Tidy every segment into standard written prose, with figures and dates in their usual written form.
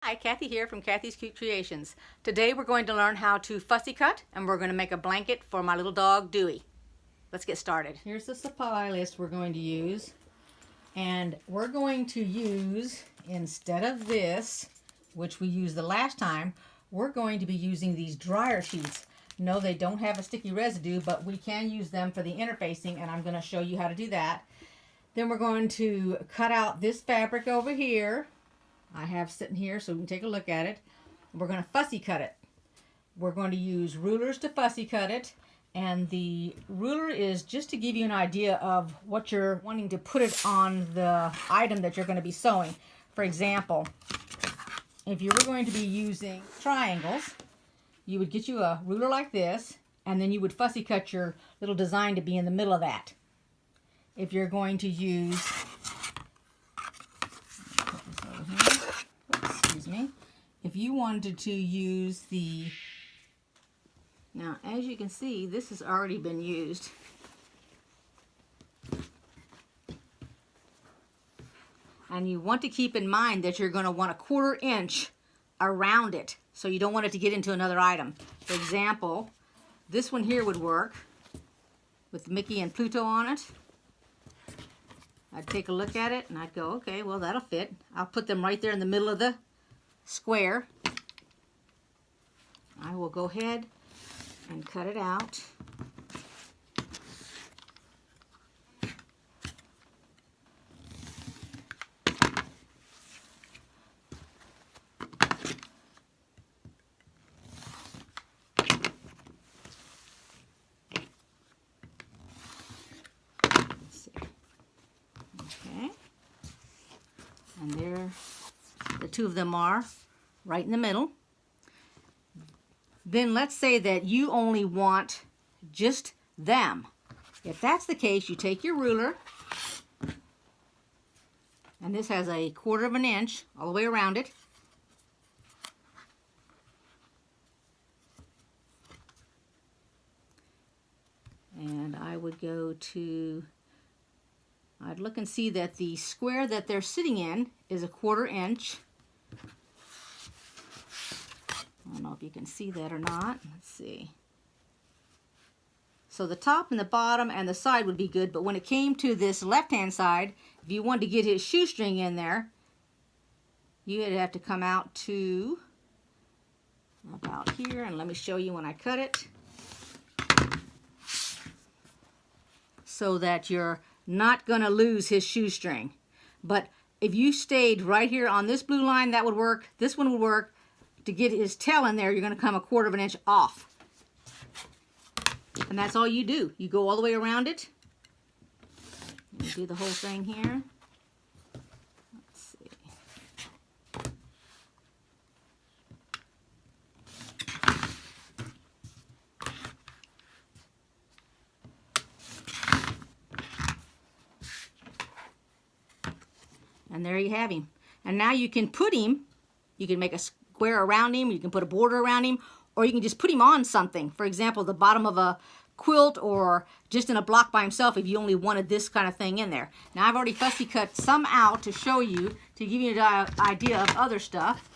Hi, Kathy here from Kathy's Cute Creations. Today we're going to learn how to fussy cut, and we're going to make a blanket for my little dog Dewey. Let's get started. Here's the supply list we're going to use, and we're going to use, instead of this, which we used the last time, we're going to be using these dryer sheets. No, they don't have a sticky residue, but we can use them for the interfacing, and I'm going to show you how to do that. Then we're going to cut out this fabric over here. I have sitting here so we can take a look at it. We're going to fussy cut it. We're going to use rulers to fussy cut it, and the ruler is just to give you an idea of what you're wanting to put it on the item that you're going to be sewing. For example, if you were going to be using triangles, you would get you a ruler like this, and then you would fussy cut your little design to be in the middle of that. If you're going to use, if you wanted to use the, now as you can see, this has already been used. And you want to keep in mind that you're going to want a 1/4 inch around it, so you don't want it to get into another item. For example, this one here would work with Mickey and Pluto on it. I'd take a look at it and I'd go, okay, well that'll fit. I'll put them right there in the middle of the square. I will go ahead and cut it out. And there, the two of them are right in the middle. Then let's say that you only want just them. If that's the case, you take your ruler, and this has a 1/4 inch all the way around it. And I would go to, I'd look and see that the square that they're sitting in is a 1/4 inch. I don't know if you can see that or not. Let's see. So the top and the bottom and the side would be good, but when it came to this left-hand side, if you wanted to get his shoestring in there, you would have to come out to about here, and let me show you when I cut it, so that you're not going to lose his shoestring. But if you stayed right here on this blue line, that would work. This one would work. To get his tail in there, you're going to come a 1/4 inch off. And that's all you do. You go all the way around it. You do the whole thing here. Let's see. And there you have him. And now you can put him, you can make a square around him, you can put a border around him, or you can just put him on something. For example, the bottom of a quilt, or just in a block by himself if you only wanted this kind of thing in there. Now I've already fussy cut some out to show you, to give you an idea of other stuff.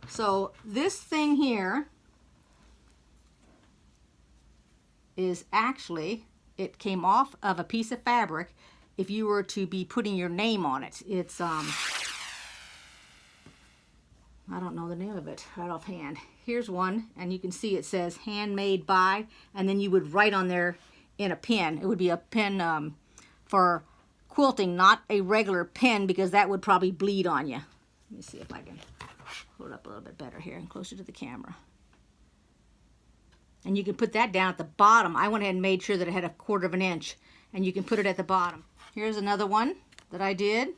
So this thing here is actually, it came off of a piece of fabric. If you were to be putting your name on it, it's I don't know the name of it right offhand. Here's one, and you can see it says handmade by, and then you would write on there in a pen. It would be a pen for quilting, not a regular pen, because that would probably bleed on you. Let me see if I can hold it up a little bit better here and closer to the camera. And you can put that down at the bottom. I went ahead and made sure that it had a 1/4 inch, and you can put it at the bottom. Here's another one that I did.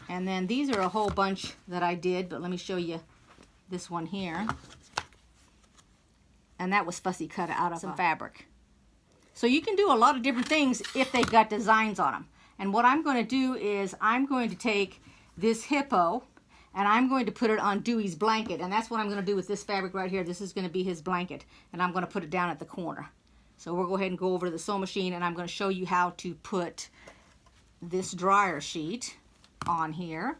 And then these are a whole bunch that I did, but let me show you this one here. And that was fussy cut out of some fabric. So you can do a lot of different things if they've got designs on them. And what I'm going to do is I'm going to take this hippo and I'm going to put it on Dewey's blanket. And that's what I'm going to do with this fabric right here. This is going to be his blanket. And I'm going to put it down at the corner. So we'll go ahead and go over to the sewing machine, and I'm going to show you how to put this dryer sheet on here.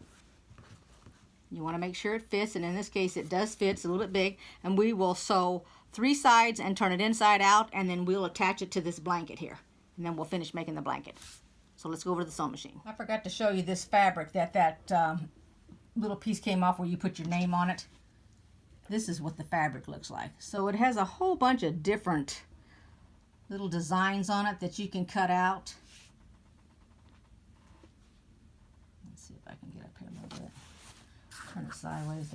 You want to make sure it fits, and in this case it does fit. It's a little bit big, and we will sew 3 sides and turn it inside out, and then we'll attach it to this blanket here, and then we'll finish making the blanket. So let's go over to the sewing machine. I forgot to show you this fabric that little piece came off where you put your name on it. This is what the fabric looks like. So it has a whole bunch of different little designs on it that you can cut out. Let's see if I can get up here a little bit. Turn it sideways.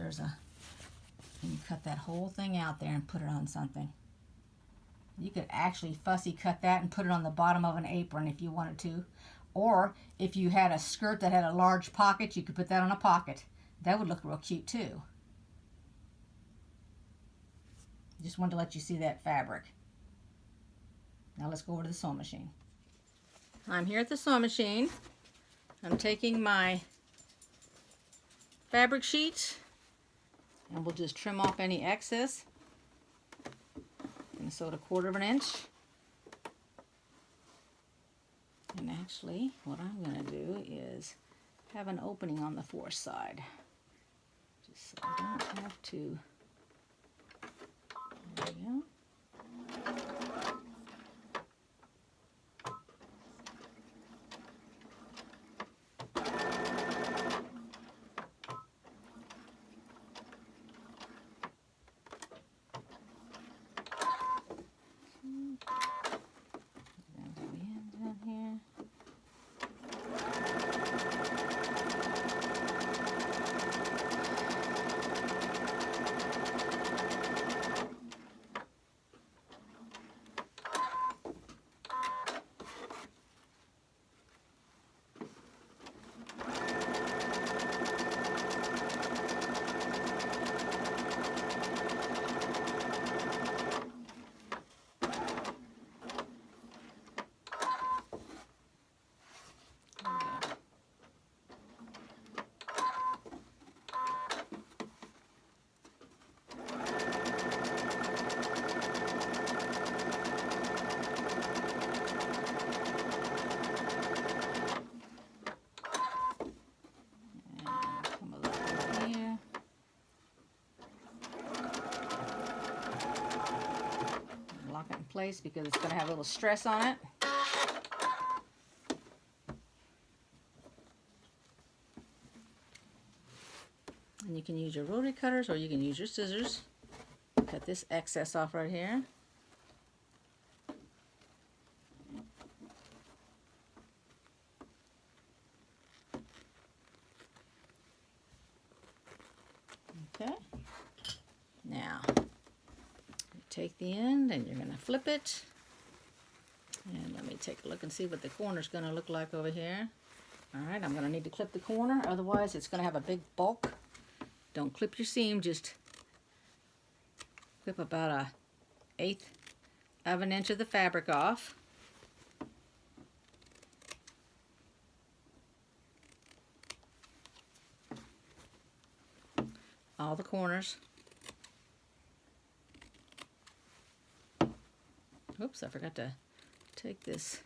You can cut that whole thing out there and put it on something. You could actually fussy cut that and put it on the bottom of an apron if you wanted to. Or if you had a skirt that had a large pocket, you could put that on a pocket. That would look real cute too. Just wanted to let you see that fabric. Now let's go over to the sewing machine. I'm here at the sewing machine. I'm taking my fabric sheet and we'll just trim off any excess. I'm going to sew it 1/4 inch. And actually, what I'm going to do is have an opening on the 4th side. Just so I don't have to. There we go. Place because it's going to have a little stress on it. And you can use your rotary cutters or you can use your scissors. Cut this excess off right here. Okay. Now take the end and you're going to flip it, and let me take a look and see what the corner's going to look like over here. Alright, I'm going to need to clip the corner, otherwise it's going to have a big bulk. Don't clip your seam, just clip about 1/8 of an inch of the fabric off. All the corners. Oops, I forgot to take this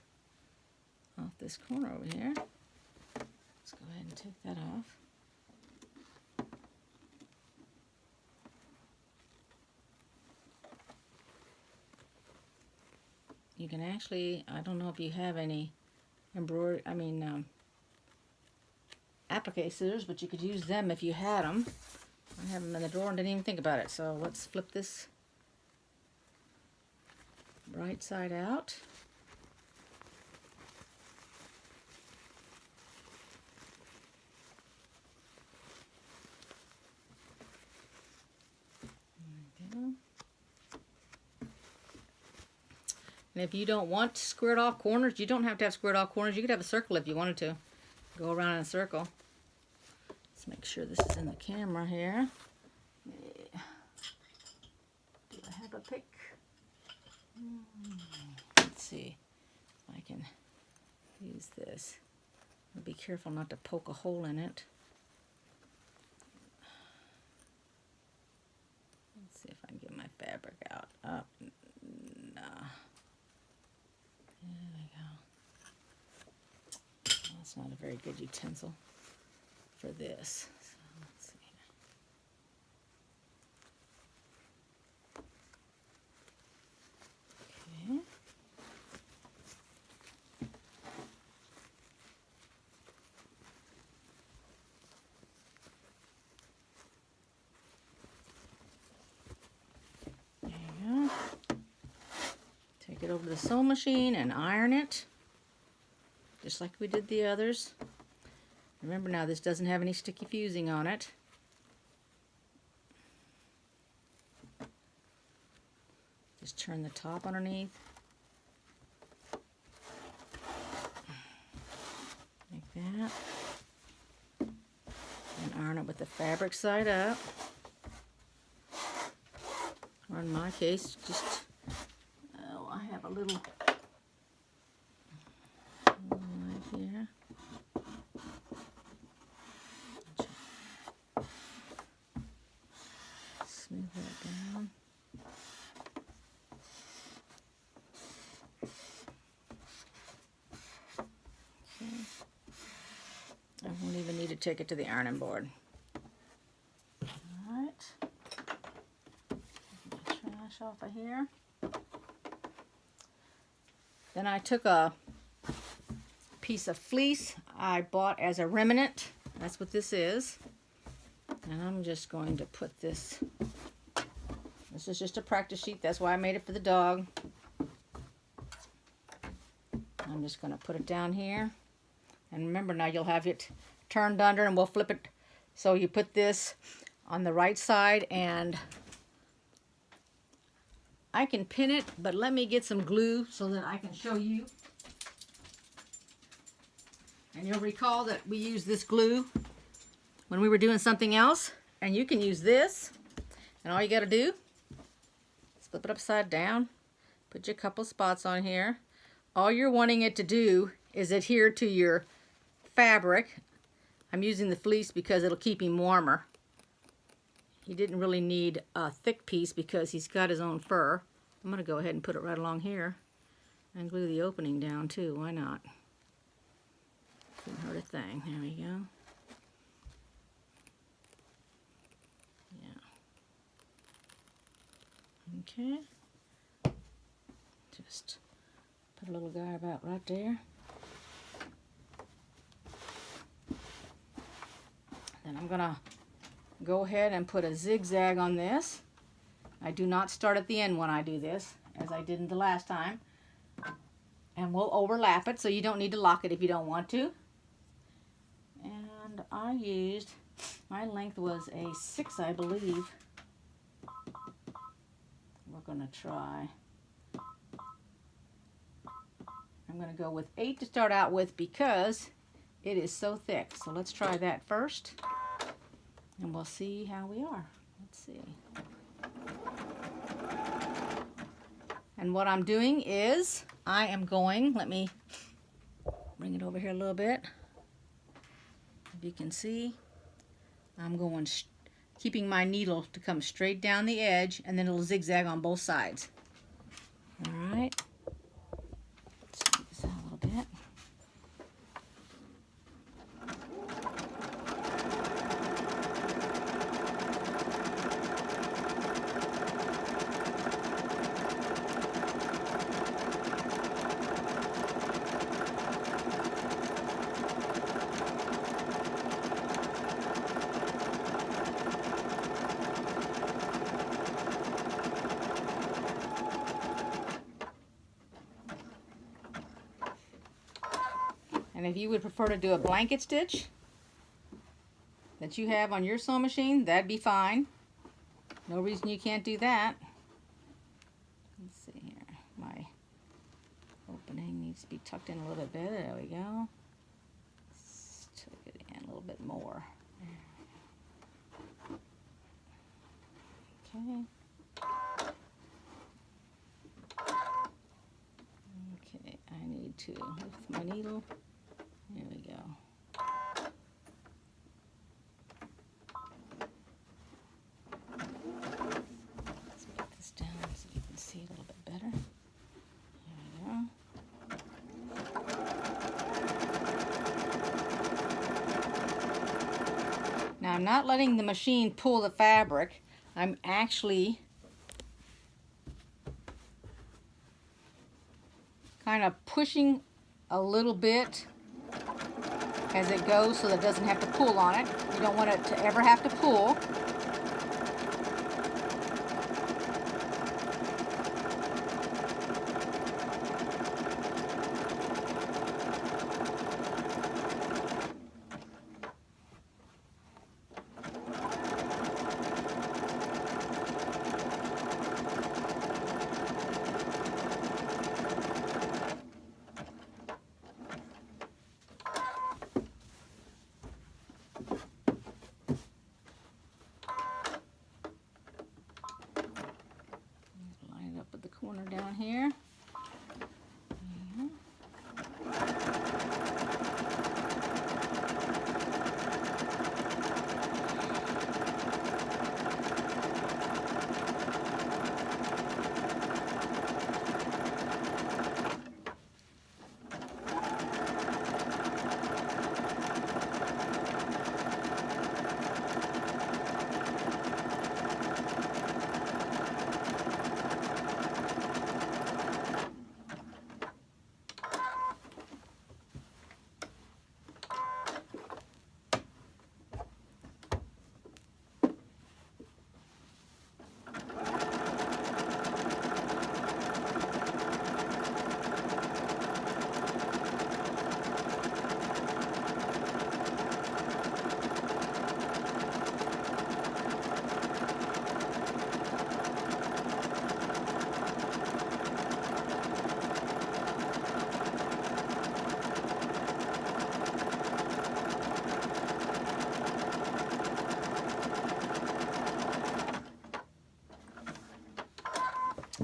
off this corner over here. Let's go ahead and take that off. You can actually, I don't know if you have any applique scissors, but you could use them if you had them. I have them in the drawer and didn't even think about it. So let's flip this right side out. There we go. And if you don't want squared off corners, you don't have to have squared off corners. You could have a circle if you wanted to. Go around in a circle. Let's make sure this is in the camera here. Yeah. Do I have a pick? Let's see if I can use this. Be careful not to poke a hole in it. Let's see if I can get my fabric out. Up. No. There we go. Let's It's not a very good utensil for this. So let's see. Okay. There you go. Take it over to the sewing machine and iron it, just like we did the others. Remember now, this doesn't have any sticky fusing on it. Just turn the top underneath. Like that. And iron it with the fabric side up. Or in my case, just, oh, I have a little right here. Smooth that down. Okay. I won't even need to take it to the ironing board. Alright. Trash off of here. Then I took a piece of fleece I bought as a remnant. That's what this is. And I'm just going to put this. This is just a practice sheet. That's why I made it for the dog. I'm just going to put it down here. And remember now, you'll have it turned under and we'll flip it. So you put this on the right side, and I can pin it, but let me get some glue so that I can show you. And you'll recall that we used this glue when we were doing something else. And you can use this. And all you got to do is flip it upside down. Put your couple spots on here. All you're wanting it to do is adhere to your fabric. I'm using the fleece because it'll keep him warmer. He didn't really need a thick piece because he's got his own fur. I'm going to go ahead and put it right along here and glue the opening down too. Why not? Couldn't hurt a thing. There we go. Yeah. Okay. Just put a little guy about right there. Then I'm going to go ahead and put a zigzag on this. I do not start at the end when I do this, as I didn't the last time. And we'll overlap it, so you don't need to lock it if you don't want to. And I used, my length was a 6, I believe. We're going to try. I'm going to go with 8 to start out with because it is so thick. So let's try that first. And we'll see how we are. Let's see. And what I'm doing is I am going, let me bring it over here a little bit. If you can see, I'm going, keeping my needle to come straight down the edge, and then it'll zigzag on both sides. All right. Let's smooth this out a little bit. And if you would prefer to do a blanket stitch that you have on your sewing machine, that'd be fine. No reason you can't do that. Let's see here. My opening needs to be tucked in a little bit better. There we go. Let's tuck it in a little bit more. Okay. Okay, I need to lift my needle. There we go. Let's put this down so you can see it a little bit better. There we go. Now I'm not letting the machine pull the fabric. I'm actually kind of pushing a little bit as it goes so that it doesn't have to pull on it. You don't want it to ever have to pull. Corner down here.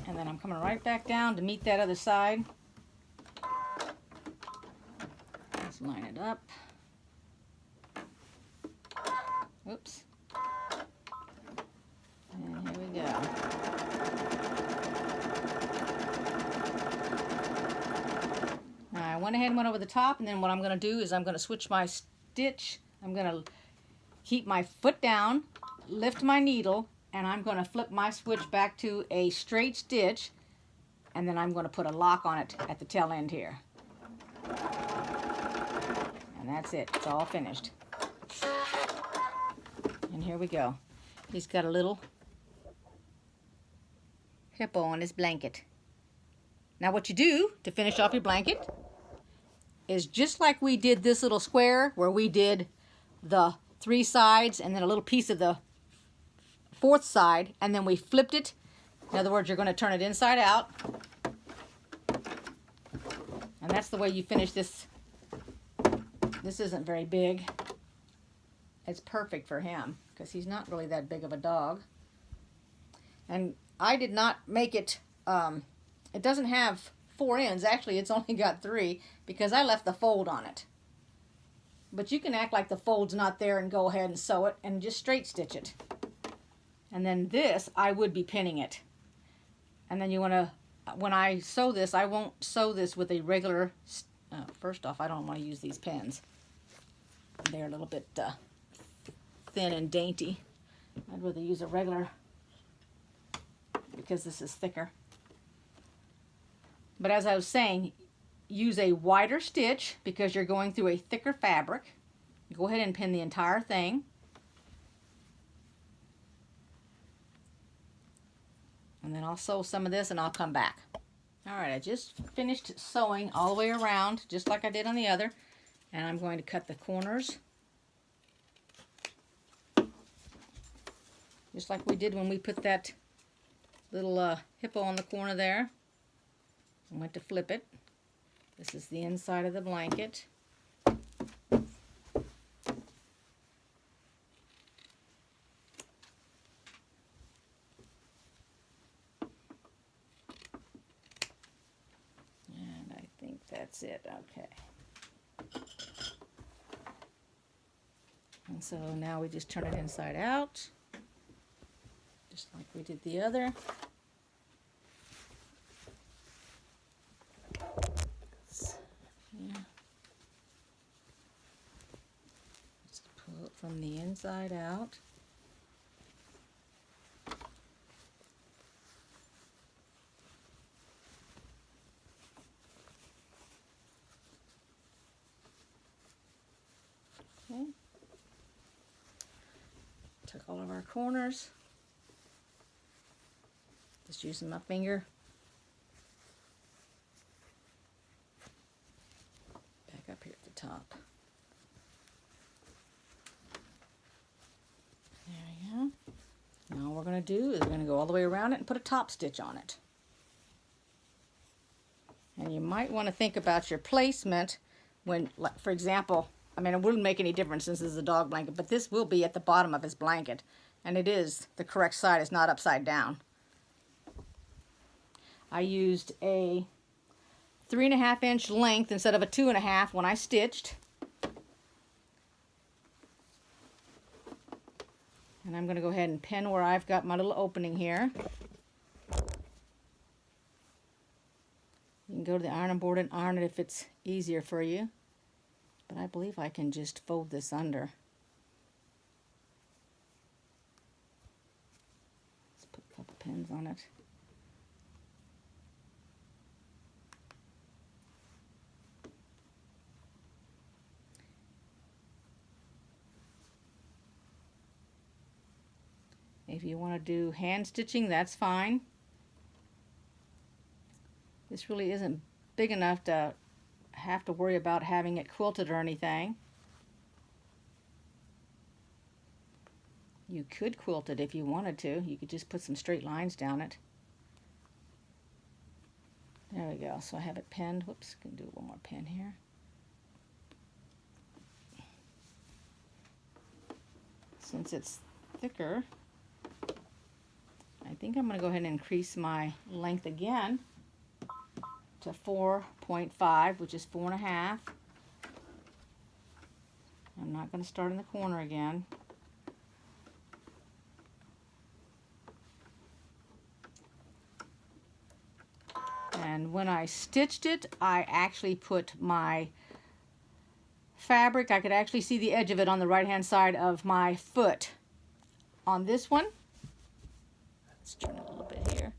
And then I'm coming right back down to meet that other side. Let's line it up. Oops. And here we go. Now I went ahead and went over the top, and then what I'm going to do is I'm going to switch my stitch. I'm going to keep my foot down, lift my needle, and I'm going to flip my switch back to a straight stitch, and then I'm going to put a lock on it at the tail end here. And that's it. It's all finished. And here we go. He's got a little hippo on his blanket. Now what you do to finish off your blanket is just like we did this little square where we did the 3 sides and then a little piece of the 4th side, and then we flipped it. In other words, you're going to turn it inside out, and that's the way you finish this. This isn't very big. It's perfect for him because he's not really that big of a dog. And I did not make it, it doesn't have 4 ends. Actually, it's only got 3 because I left the fold on it. But you can act like the fold's not there and go ahead and sew it and just straight stitch it. And then this, I would be pinning it. And then you want to, when I sew this, I won't sew this with a regular, first off, I don't want to use these pins. They're a little bit thin and dainty. I'd rather use a regular because this is thicker. But as I was saying, use a wider stitch because you're going through a thicker fabric. Go ahead and pin the entire thing. And then I'll sew some of this and I'll come back. Alright, I just finished sewing all the way around, just like I did on the other. And I'm going to cut the corners. Just like we did when we put that little hippo on the corner there. I went to flip it. This is the inside of the blanket. That's it, okay. And so now we just turn it inside out, just like we did the other. Yeah. Just pull it from the inside out. Okay. Took all of our corners. Just using my finger. Back up here at the top. There we go. Now what we're going to do is we're going to go all the way around it and put a top stitch on it. And you might want to think about your placement when, like, for example, I mean, it wouldn't make any difference since this is a dog blanket, but this will be at the bottom of his blanket. And it is, the correct side is not upside down. I used a 3.5 inch length instead of a 2.5 when I stitched. And I'm going to go ahead and pin where I've got my little opening here. You can go to the ironing board and iron it if it's easier for you. But I believe I can just fold this under. Let's put a couple pins on it. If you want to do hand stitching, that's fine. This really isn't big enough to have to worry about having it quilted or anything. You could quilt it if you wanted to. You could just put some straight lines down it. There we go. So I have it pinned. Whoops, can do one more pin here. Since it's thicker, I think I'm going to go ahead and increase my length again to 4.5, which is 4.5. I'm not going to start in the corner again. And when I stitched it, I actually put my fabric, I could actually see the edge of it on the right hand side of my foot. On this one, let's turn it a little bit here.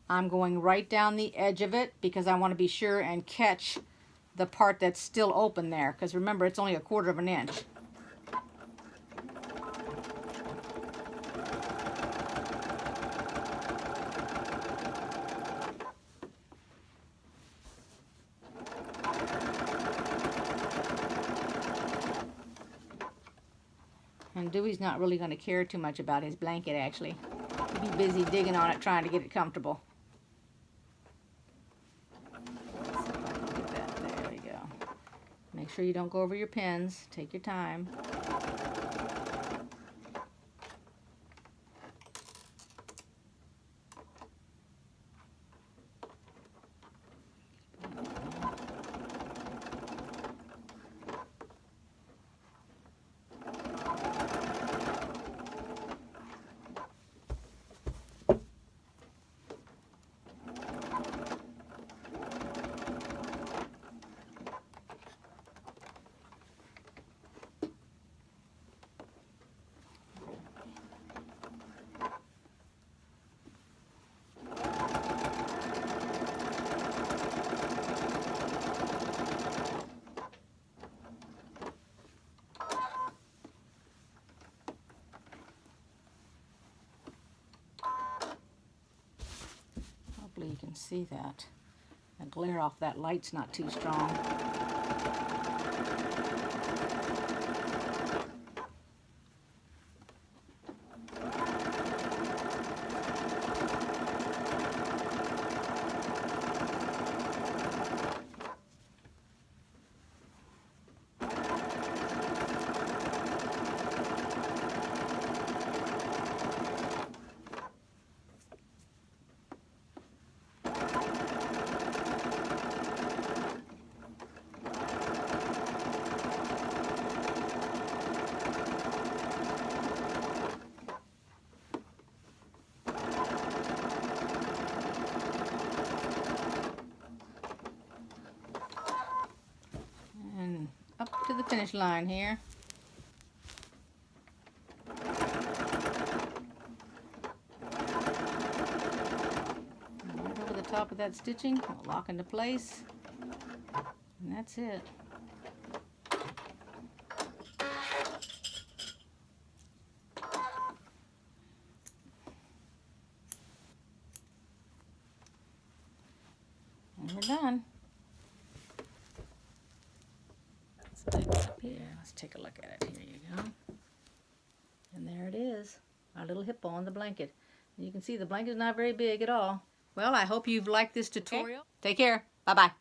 I'm going right down the edge of it because I want to be sure and catch the part that's still open there, because remember, it's only 1/4 inch. And Dewey's not really going to care too much about his blanket, actually. He'll be busy digging on it, trying to get it comfortable. There we go. Make sure you don't go over your pins. Take your time. Hopefully you can see that. The glare off that light's not too strong. Up to the finish line here. top of that stitching. We'll lock into place. And that's it. And we're done. Up here. Let's take a look at it. Here you go. And there it is. Our little hippo on the blanket. And you can see the blanket is not very big at all. Well, I hope you've liked this tutorial. Okay. Take care. Bye-bye.